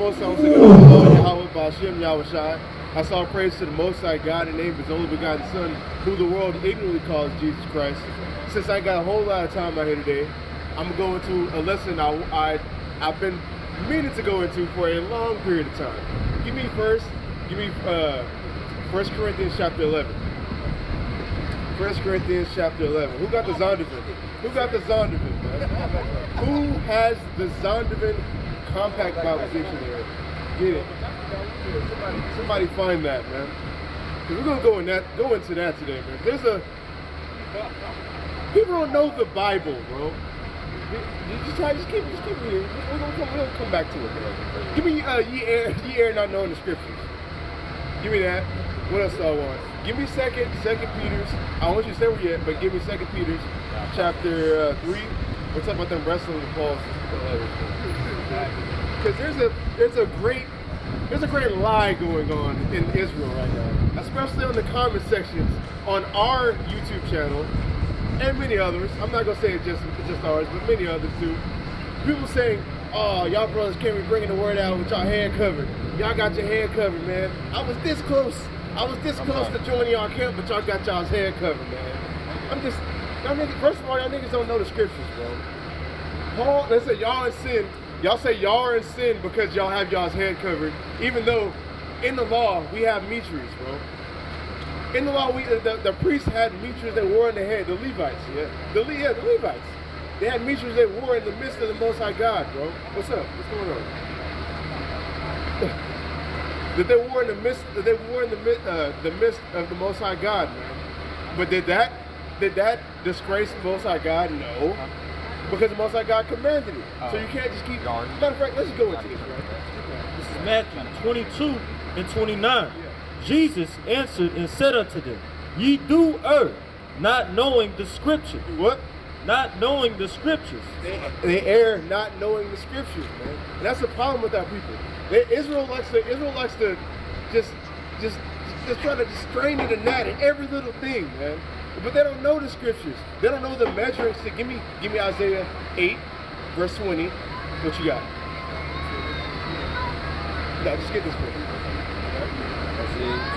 Most High, once again, Lord Yahweh, Ba'ashem, Yahweh Shai. I saw praise to the Most High God in the name of His only begotten Son, who the world ignorantly calls Jesus Christ. Since I got a whole lot of time out here today, I'm going to a lesson I've been meaning to go into for a long period of time. Give me 1 Corinthians chapter 11. 1 Corinthians chapter 11. Who got the Zondervan? Who got the Zondervan, man? Who has the Zondervan Compact Bible Dictionary? Get it. Somebody find that, man. Cause we're gonna go into that today, man. People don't know the Bible, bro. Just keep it here. We're gonna come back to it, man. Give me ye err not knowing the scriptures. Give me that. What else do I want? Give me second Peter's. I don't want you to say where yet, but give me 2 Peter's chapter 3. We're talking about them wrestling with Paul's. Because there's a great lie going on in Israel right now, especially on the comment sections on our YouTube channel and many others. I'm not gonna say it just ours, but many others too. People saying, "Oh, y'all brothers can't be bringing the word out with y'all head covered. Y'all got your head covered, man. I was this close to joining y'all camp, but y'all got y'all's head covered, man." Y'all niggas, first of all, y'all niggas don't know the scriptures, bro. Paul, they say y'all in sin. Y'all say y'all are in sin because y'all have y'all's head covered, even though in the law we have mitres, bro. In the law, the priests had mitres they wore in the head. The Levites, the Levites. They had mitres they wore in the midst of the Most High God, bro. What's up? What's going on? That they wore in the midst of the Most High God, man. But did that disgrace the Most High God? No. Because the Most High God commanded it. So you can't just keep... Matter of fact, let's just go into this, right? This is Matthew 22 and 29. Jesus answered and said unto them, Ye do err, not knowing the scriptures. What? Not knowing they err not knowing the scriptures, man. And that's the problem with our people. Israel likes to just try to strain it and gnat at every little thing, man. But they don't know the scriptures. They don't know the measuring stick. Give me Isaiah 8, verse 20. What you got? No, just get this for me.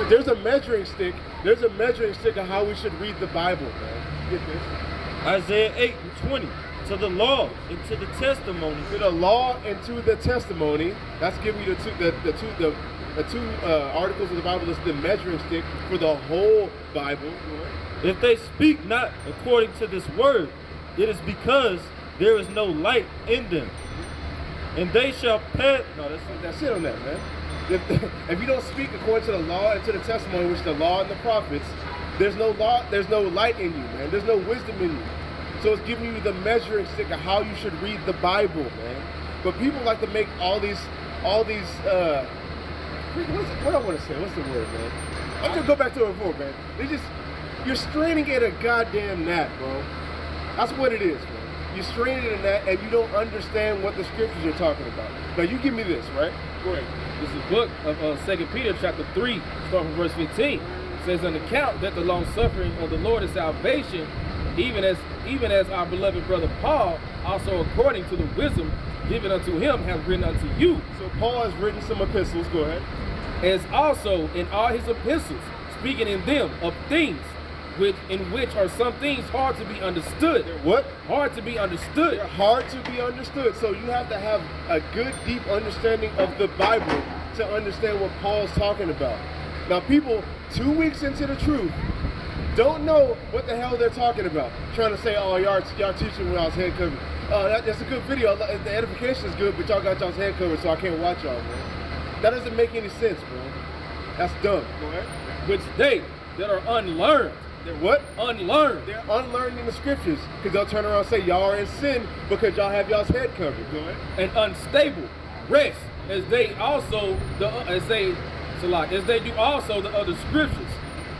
There's a measuring stick. There's a measuring stick of how we should read the Bible, man. Get this. Isaiah 8 and 20. To the law and to the testimony. To the law and to the testimony. That's giving you the two articles of the Bible. That's the measuring stick for the whole Bible. If they speak not according to this word, it is because there is no light in them. And they shall pass. No, that's it on that, man. If you don't speak according to the law and to the testimony, which is the law and the prophets, there's no law, there's no light in you, man. There's no wisdom in you. So it's giving you the measuring stick of how you should read the Bible, man. But people like to make all these what I want to say? What's the word, man? I'm gonna go back to it before, man. You're straining at a goddamn gnat, bro. That's what it is, man. You're straining at a gnat and you don't understand what the scriptures are talking about. Now you give me this, right? Go ahead. This is the book of 2 Peter chapter 3, starting from verse 15. It says, "On account that the long suffering of the Lord is salvation, even as our beloved brother Paul, also according to the wisdom given unto him, has written unto you." So Paul has written some epistles. Go ahead. As also in all his epistles, speaking in them of things in which are some things hard to be understood. What? Hard to be understood. They're hard to be understood. So you have to have a good, deep understanding of the Bible to understand what Paul's talking about. Now, people 2 weeks into the truth don't know what the hell they're talking about. Trying to say, "Oh, y'all teaching when I was head covered. That's a good video. The edification is good, but y'all got y'all's head covered, so I can't watch y'all, man." That doesn't make any sense, bro. That's dumb. Go ahead. Which they that are unlearned. They're what? Unlearned. They're unlearned in the scriptures because they'll turn around and say y'all are in sin because y'all have y'all's head covered. Go ahead. And unstable rest as they do also the other scriptures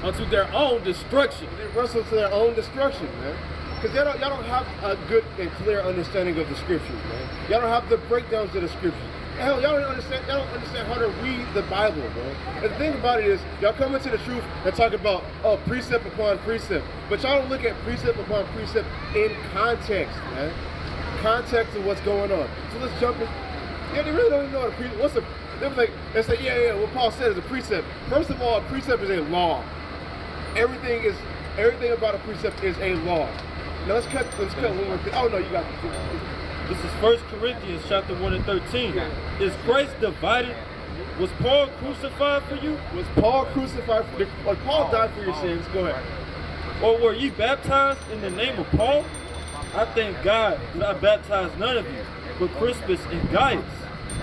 unto their own destruction. They wrestle to their own destruction, man. Because y'all don't have a good and clear understanding of the scriptures, man. Y'all don't have the breakdowns of the scriptures. Hell, y'all don't understand how to read the Bible, bro. And the thing about it is, y'all come into the truth and talk about, precept upon precept. But y'all don't look at precept upon precept in context, man. Context of what's going on. So let's jump in. Yeah, they really don't even know what a precept. What's a? They say, yeah. What Paul said is a precept. First of all, a precept is a law. Everything about a precept is a law. Now let's cut one more thing. Oh no, you got this. This is 1 Corinthians chapter 1 and 13. Is Christ divided? Was Paul crucified for you? Was Paul crucified for you? Paul died for your sins. Go ahead. Or were ye baptized in the name of Paul? I thank God that I baptized none of you, but Crispus and Gaius,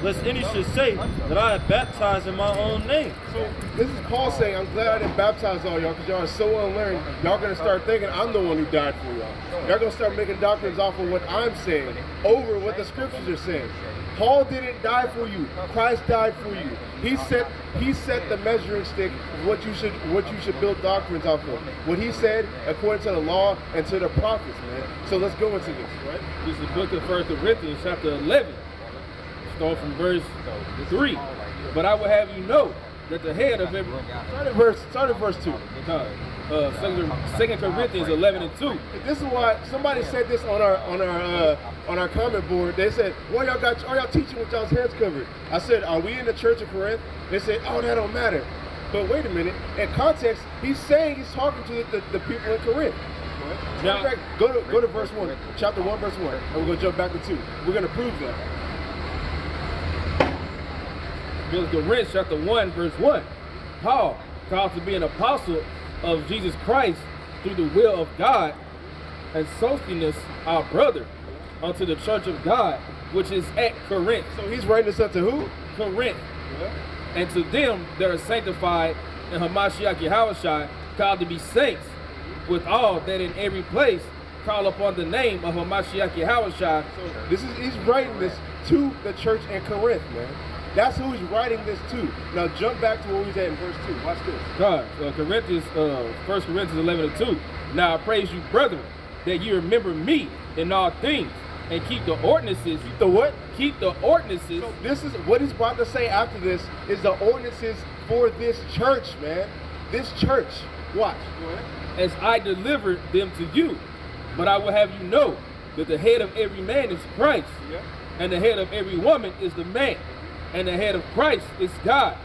lest any should say that I have baptized in my own name. So this is Paul saying, I'm glad I didn't baptize all y'all because y'all are so unlearned. Y'all going to start thinking I'm the one who died for y'all. Y'all going to start making doctrines off of what I'm saying over what the scriptures are saying. Paul didn't die for you. Christ died for you. He set the measuring stick of what you should build doctrines off of. What he said according to the law and to the prophets, man. So let's go into this, right? This is the book of 1 Corinthians, chapter 11. Start from verse 3. But I will have you know that the head of every... Start at verse 2. 2 Corinthians 11 and 2. This is why somebody said this on our comment board. They said, "Why y'all teaching with y'all's heads covered?" I said, "Are we in the church of Corinth?" They said, "Oh, that don't matter." But wait a minute. In context, he's talking to the people in Corinth. Now, go to verse 1, chapter 1, verse 1, and we're gonna jump back to 2. We're gonna prove that. Book of Corinthians, chapter 1, verse 1. Paul, called to be an apostle of Jesus Christ through the will of God, and Sosthenes, our brother, unto the church of God, which is at Corinth. So he's writing this up to who? Corinth. Yeah. And to them that are sanctified in Hamashiach Yahushua, called to be saints, with all that in every place call upon the name of Hamashiach Yahushua. So he's writing this to the church in Corinth, man. That's who he's writing this to. Now jump back to what we said in verse 2. Watch this. God, 1 Corinthians 11 and 2. Now I praise you, brethren, that you remember me in all things, and keep the ordinances. Keep the what? Keep the ordinances. So this is what he's about to say after this is the ordinances for this church, man. This church. Watch. Go ahead. As I delivered them to you. But I will have you know that the head of every man is Christ, and the head of every woman is the man, and the head of Christ is God.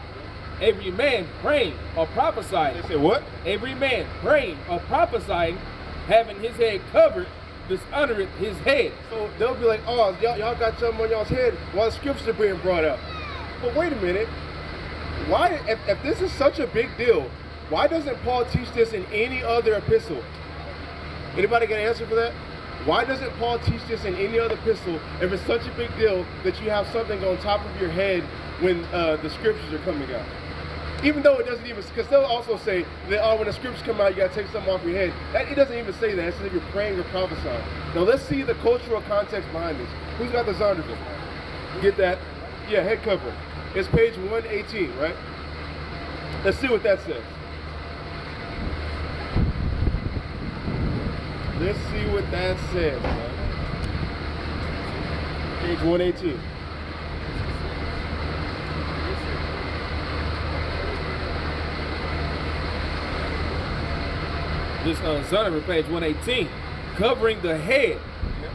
Every man praying or prophesying. They say what? Every man praying or prophesying, having his head covered, dishonoreth his head. So they'll be like, oh, y'all got something on y'all's head while the scriptures are being brought up. But wait a minute. Why, if this is such a big deal, why doesn't Paul teach this in any other epistle? Anybody got an answer for that? Why doesn't Paul teach this in any other epistle if it's such a big deal that you have something on top of your head when the scriptures are coming out? Even though it doesn't even, because they'll also say that, oh, when the scriptures come out, you got to take something off your head. It doesn't even say that. It says if you're praying or prophesying. Now let's see the cultural context behind this. Who's got the Zondervan? Get that? Yeah, head cover. It's page 118, right? Let's see what that says. Let's see what that says, man. Page 118. This Zondervan, page 118, covering the head,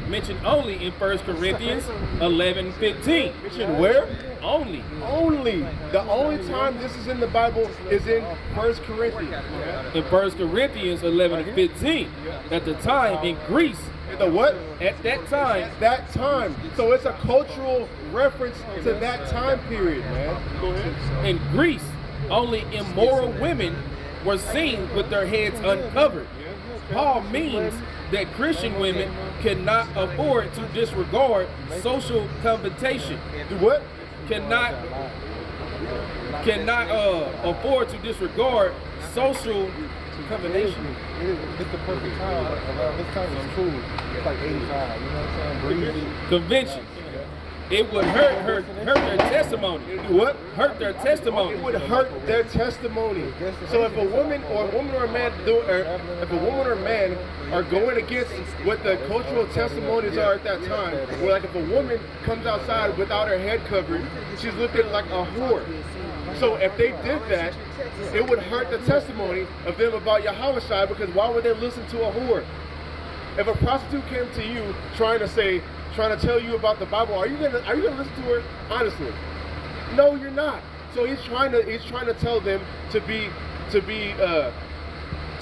mentioned only in 1 Corinthians 11:15. Mentioned where? Only. Only. The only time this is in the Bible is in 1 Corinthians. In 1 Corinthians 11:15. At the time in Greece. The what? At that time. That time. So it's a cultural reference to that time period, man. Go ahead. In Greece, only immoral women were seen with their heads uncovered. Paul means that Christian women cannot afford to disregard social convocation. Do what? Cannot afford to disregard social convocation. It's the perfect time. Around this time it's cool. It's like 85. You know what I'm saying? Convention. It would hurt their testimony. What? Hurt their testimony. It would hurt their testimony. So if a woman or a man are going against what the cultural testimonies are at that time, or like if a woman comes outside without her head covered, she's looking like a whore. So if they did that, it would hurt the testimony of them about Yahushua, because why would they listen to a whore? If a prostitute came to you trying to tell you about the Bible, are you gonna listen to her honestly? No, you're not. So he's trying to tell them to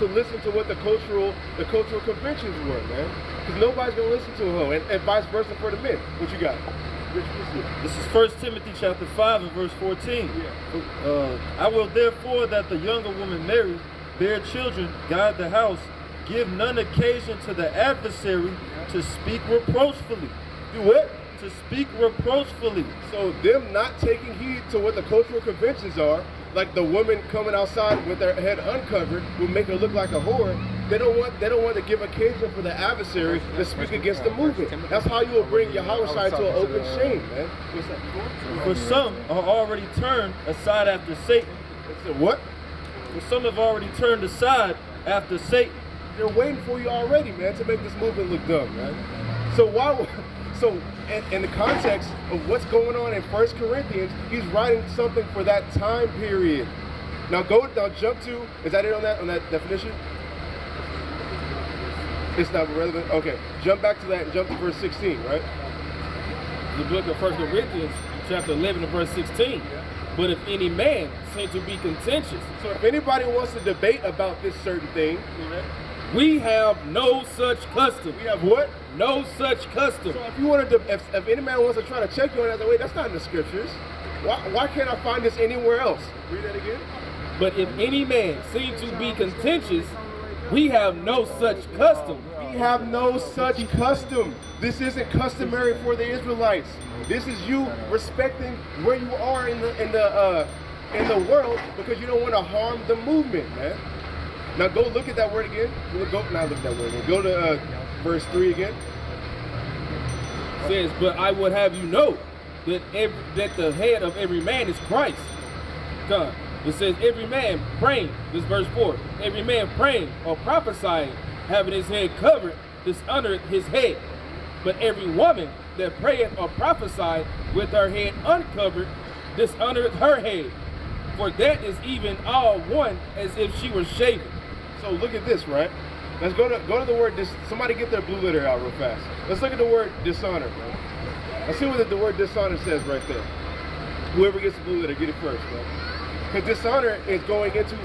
listen to what the cultural conventions were, man. Because nobody's gonna listen to a hoe, and vice versa for the men. What you got? This is 1 Timothy chapter 5 and verse 14. I will therefore that the younger woman marry, bear children, guide the house, give none occasion to the adversary to speak reproachfully. Do what? To speak reproachfully. So them not taking heed to what the cultural conventions are, like the woman coming outside with their head uncovered will make her look like a whore. They don't want to give occasion for the adversary to speak against the movement. That's how you will bring Yahushua to an open shame, man. What's that? For some are already turned aside after Satan. What? For some have already turned aside after Satan. They're waiting for you already, man, to make this movement look dumb, man. So in the context of what's going on in 1 Corinthians, he's writing something for that time period. Now jump to, is that it on that definition? It's not relevant? Okay. Jump back to that and jump to verse 16, right? The book of 1 Corinthians, chapter 11 and verse 16. But if any man seem to be contentious. So if anybody wants to debate about this certain thing, we have no such custom. We have what? No such custom. So if you want to, if any man wants to try to check you on that, wait, that's not in the scriptures. Why can't I find this anywhere else? Read that again. But if any man seem to be contentious, we have no such custom. We have no such custom. This isn't customary for the Israelites. This is you respecting where you are in the world because you don't want to harm the movement, man. Now go look at that word again. Look at that word again. Go to verse 3 again. It says, but I would have you know that the head of every man is Christ. God. It says, every man praying, this verse 4, every man praying or prophesying, having his head covered, dishonoreth his head. But every woman that prayeth or prophesieth with her head uncovered, dishonoreth her head. For that is even all one as if she were shaven. So look at this, right? Let's go to the word, somebody get their blue letter out real fast. Let's look at the word dishonor, bro. Let's see what the word dishonor says right there. Whoever gets the blue letter, get it first, bro. Because dishonor is going into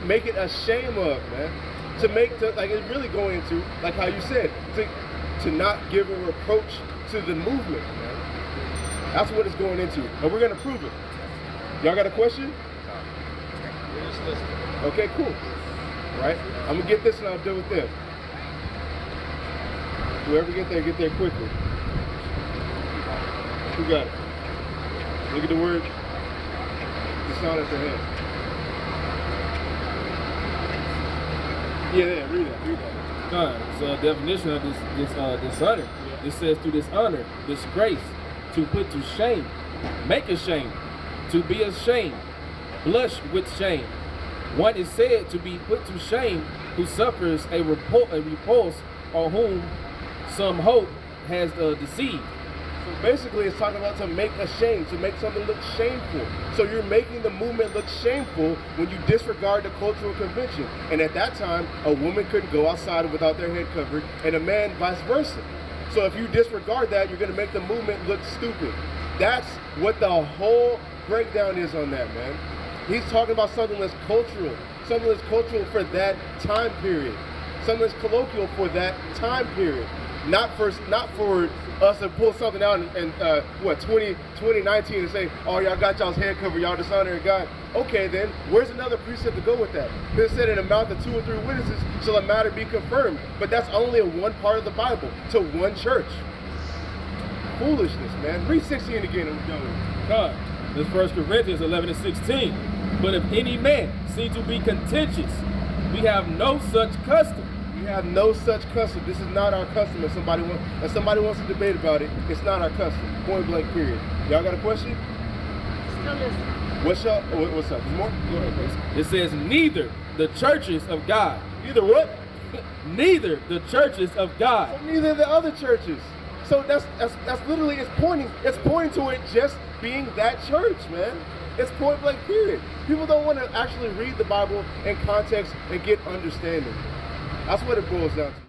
making a shame of, man. It's really going into, like how you said, to not give a reproach to the movement, man. That's what it's going into. And we're going to prove it. Y'all got a question? Okay, cool. Right? I'm going to get this and I'll deal with them. Whoever get there quickly. Who got it? Look at the word. Dishonor to him. Yeah, read that. So definition of this dishonor. It says to dishonor, disgrace, to put to shame, make ashamed, to be ashamed, blush with shame. One is said to be put to shame who suffers a repulse or whom some hope has deceived. So basically it's talking about to make a shame, to make something look shameful. So you're making the movement look shameful when you disregard the cultural convention. And at that time, a woman couldn't go outside without their head covered, and a man vice versa. So if you disregard that, you're going to make the movement look stupid. That's what the whole breakdown is on that, man. He's talking about something that's cultural for that time period, something that's colloquial for that time period, not for us to pull something out in 2019 and say, oh, y'all got y'all's head covered, y'all dishonoring God. Okay, then where's another precept to go with that? It said in a mouth of 2 or 3 witnesses shall a matter be confirmed, but that's only in one part of the Bible to one church. Foolishness, man. Read 16 again and we're done with it. God. This 1 Corinthians 11 and 16. But if any man seem to be contentious, we have no such custom. We have no such custom. This is not our custom. If somebody wants to debate about it, it's not our custom. Point blank, period. Y'all got a question? Still listening. What's up? There's more? Go ahead, please. It says, neither the churches of God. Neither what? Neither the churches of God. So neither the other churches. So that's literally, it's pointing to it just being that church, man. It's point blank, period. People don't want to actually read the Bible in context and get understanding. That's what it boils down to.